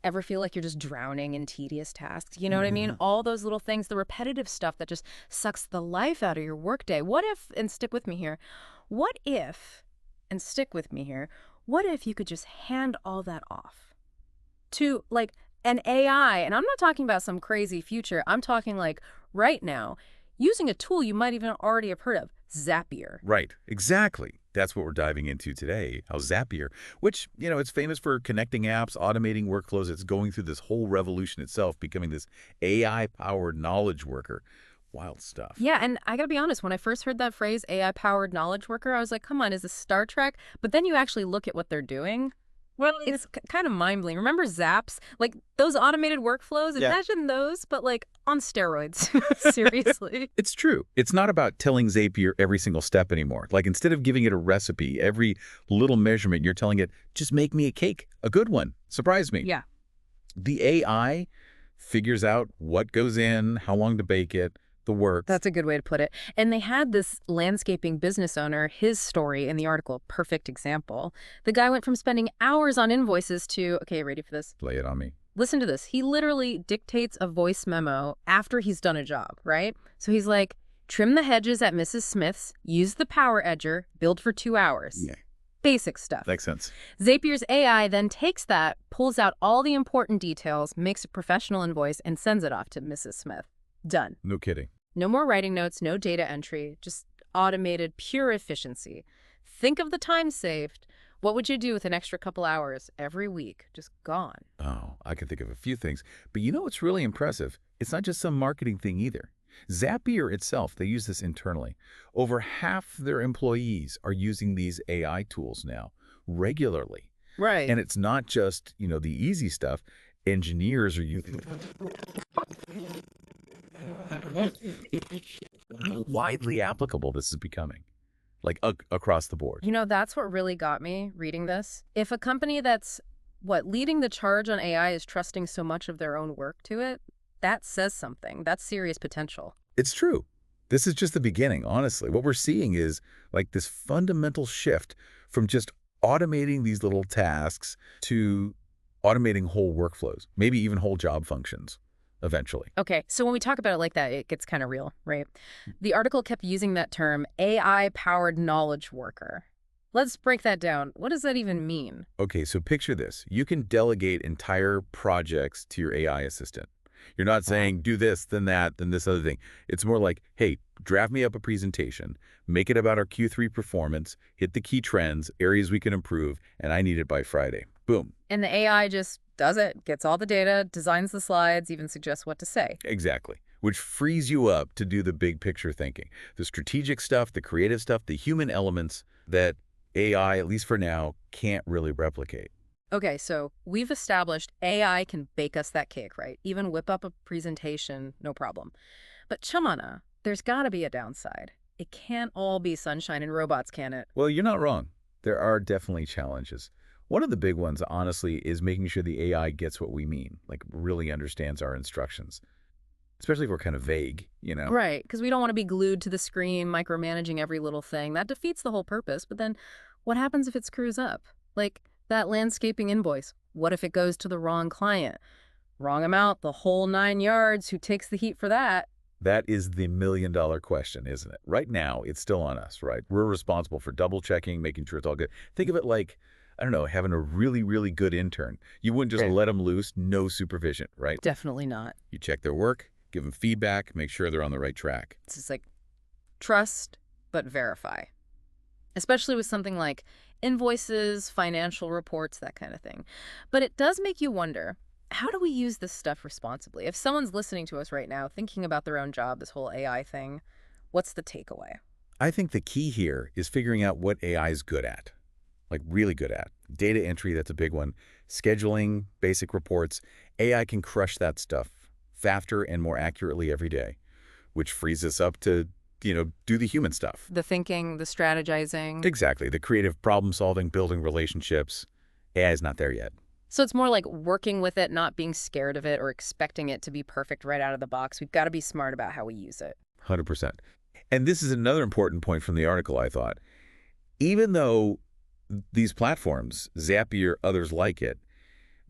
Ever feel like you're just drowning in tedious tasks? You know what I mean? All those little things, the repetitive stuff that just sucks the life out of your workday. What if, and stick with me here, what if, and stick with me here, what if you could just hand all that off to like an AI? And I'm not talking about some crazy future. I'm talking like right now, using a tool you might even already have heard of, Zapier. Right, exactly. That's what we're diving into today, how Zapier, which, it's famous for connecting apps, automating workflows. It's going through this whole revolution itself, becoming this AI-powered knowledge worker. Wild stuff. Yeah, and I gotta be honest, when I first heard that phrase, AI-powered knowledge worker, I was like, come on, is this Star Trek? But then you actually look at what they're doing. Well, it's kind of mind-blowing. Remember Zaps? Like, those automated workflows? Yeah. Imagine those, but, like, on steroids. Seriously. It's true. It's not about telling Zapier every single step anymore. Like, instead of giving it a recipe, every little measurement, you're telling it, just make me a cake, a good one, surprise me. Yeah. The AI figures out what goes in, how long to bake it, the work. That's a good way to put it. And they had this landscaping business owner, his story in the article, perfect example. The guy went from spending hours on invoices to, okay, ready for this? Lay it on me. Listen to this. He literally dictates a voice memo after he's done a job, right? So he's like, trim the hedges at Mrs. Smith's, use the power edger, build for 2 hours. Yeah. Basic stuff. Makes sense. Zapier's AI then takes that, pulls out all the important details, makes a professional invoice, and sends it off to Mrs. Smith. Done. No kidding. No more writing notes, no data entry, just automated, pure efficiency. Think of the time saved. What would you do with an extra couple hours every week? Just gone. Oh, I can think of a few things. But you know what's really impressive? It's not just some marketing thing either. Zapier itself, they use this internally. Over half their employees are using these AI tools now regularly. Right. And it's not just, the easy stuff. Engineers are using widely applicable this is becoming, like across the board. That's what really got me reading this. If a company that's, leading the charge on AI is trusting so much of their own work to it, that says something. That's serious potential. It's true. This is just the beginning, honestly. What we're seeing is like this fundamental shift from just automating these little tasks to automating whole workflows, maybe even whole job functions eventually. Okay, so when we talk about it like that, it gets kind of real, right? The article kept using that term, AI-powered knowledge worker. Let's break that down. What does that even mean? Okay, so picture this. You can delegate entire projects to your AI assistant. You're not saying do this, then that, then this other thing. It's more like, hey, draft me up a presentation, make it about our Q3 performance, hit the key trends, areas we can improve, and I need it by Friday. Boom. And the AI just does it, gets all the data, designs the slides, even suggests what to say. Exactly. Which frees you up to do the big picture thinking, the strategic stuff, the creative stuff, the human elements that AI, at least for now, can't really replicate. Okay, so we've established AI can bake us that cake, right? Even whip up a presentation, no problem. But Chamana, there's got to be a downside. It can't all be sunshine and robots, can it? Well, you're not wrong. There are definitely challenges. One of the big ones, honestly, is making sure the AI gets what we mean, like really understands our instructions, especially if we're kind of vague, Right, because we don't want to be glued to the screen, micromanaging every little thing. That defeats the whole purpose. But then what happens if it screws up? Like that landscaping invoice. What if it goes to the wrong client? Wrong amount, the whole 9 yards. Who takes the heat for that? That is the million-dollar question, isn't it? Right now, it's still on us, right? We're responsible for double-checking, making sure it's all good. Think of it like, I don't know, having a really, really good intern. You wouldn't just let them loose, no supervision, right? Definitely not. You check their work, give them feedback, make sure they're on the right track. It's just like trust, but verify. Especially with something like invoices, financial reports, that kind of thing. But it does make you wonder, how do we use this stuff responsibly? If someone's listening to us right now, thinking about their own job, this whole AI thing, what's the takeaway? I think the key here is figuring out what AI is good at, like really good at. Data entry, that's a big one. Scheduling, basic reports. AI can crush that stuff faster and more accurately every day, which frees us up to do the human stuff. The thinking, the strategizing. Exactly. The creative problem solving, building relationships. AI is not there yet. So it's more like working with it, not being scared of it or expecting it to be perfect right out of the box. We've got to be smart about how we use it. 100%. And this is another important point from the article, I thought. Even though these platforms, Zapier, others like it,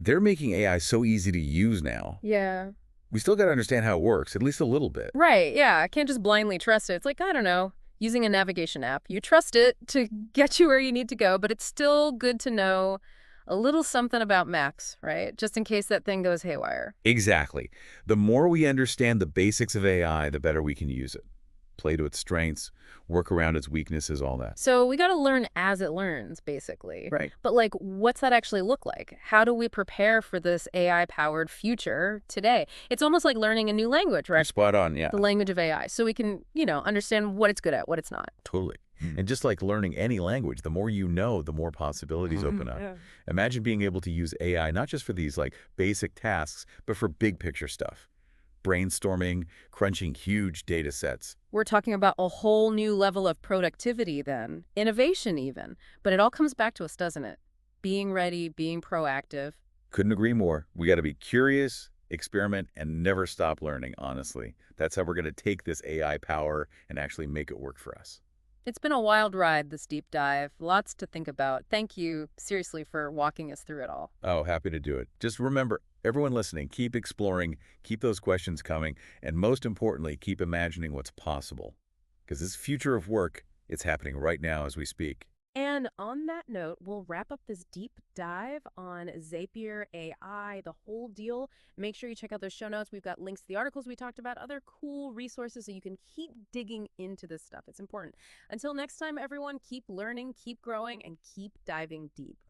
They're making AI so easy to use now. Yeah. We still got to understand how it works, at least a little bit. Right, yeah. I can't just blindly trust it. It's like, I don't know, using a navigation app. You trust it to get you where you need to go, but it's still good to know a little something about maps, right? Just in case that thing goes haywire. Exactly. The more we understand the basics of AI, the better we can use it. Play to its strengths, work around its weaknesses, all that. So we got to learn as it learns, basically. Right. But like, what's that actually look like? How do we prepare for this AI-powered future today? It's almost like learning a new language, right? Spot on, yeah. The language of AI, so we can, understand what it's good at, what it's not. Totally. And just like learning any language, the more you know, the more possibilities open up. Yeah. Imagine being able to use AI not just for these like basic tasks, but for big picture stuff. Brainstorming, crunching huge data sets. We're talking about a whole new level of productivity then, innovation even. But it all comes back to us, doesn't it? Being ready, being proactive. Couldn't agree more. We got to be curious, experiment, and never stop learning, honestly. That's how we're going to take this AI power and actually make it work for us. It's been a wild ride, this deep dive. Lots to think about. Thank you, seriously, for walking us through it all. Oh, happy to do it. Just remember, everyone listening, keep exploring, keep those questions coming, and most importantly, keep imagining what's possible. Because this future of work, it's happening right now as we speak. And on that note, we'll wrap up this deep dive on Zapier AI, the whole deal. Make sure you check out those show notes. We've got links to the articles we talked about, other cool resources so you can keep digging into this stuff. It's important. Until next time, everyone, keep learning, keep growing, and keep diving deep.